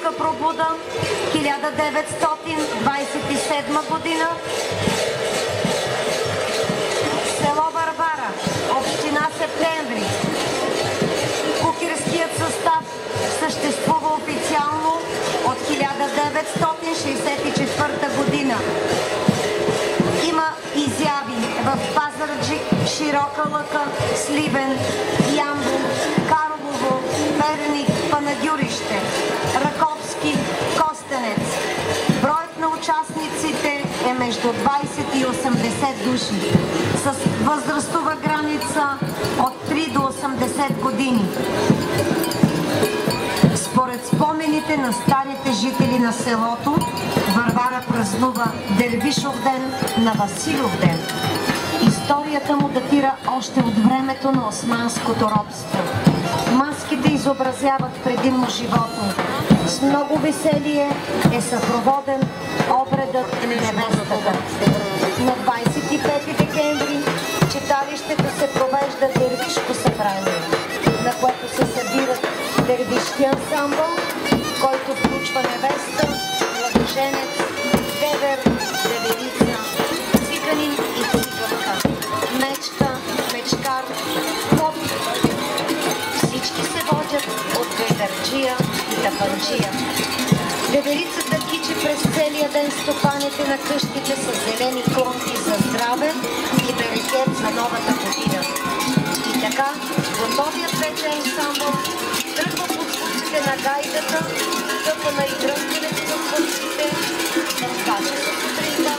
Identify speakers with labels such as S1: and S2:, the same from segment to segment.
S1: Селска пробуда 1927 година. Село Варвара, община Септември. Кукерският състав съществува официално от 1964 година. Има изяви в Пазарджик, Широка лъка, Сливен, Ямбол, Карлово, Перник, Панагюрище, Раковски, Костенец. Броят на участниците е между 20 и 80 души, с възрастова граница от 3 до 80 години. Според спомените на старите жители на селото, Варвара празнува Дервишов ден на Василов ден. Историята му датира още от времето на османското робство. Маските изобразяват предимно животни. С много веселие е съпроводен обредът невестата. На 25 декември в читалището се провежда дервишко събрание, на което се събират дервишки ансамбъл, който включва невеста, младоженец, девер, деверица, циганин и циганка, мечка, мечкар, поп. Всички се водят от гайдарджия и тапанджия. Деверицата кичи през целия ден стопаните на къщите с зелени клонки за здраве и берекет за новата година. И така, готовият вече ансамбъл тръгва под звуците на гайдата, тъпана и дрънкането на звуците, разкача се сутринта,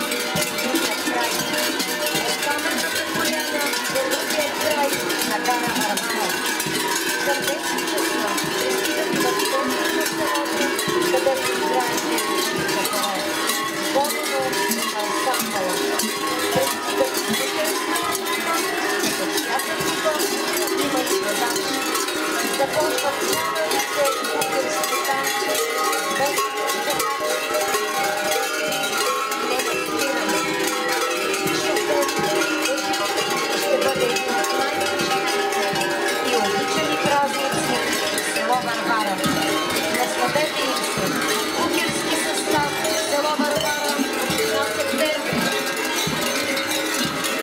S1: другият край. От каменната поляна до другият край накара Армана. Към 10 часа пристигат в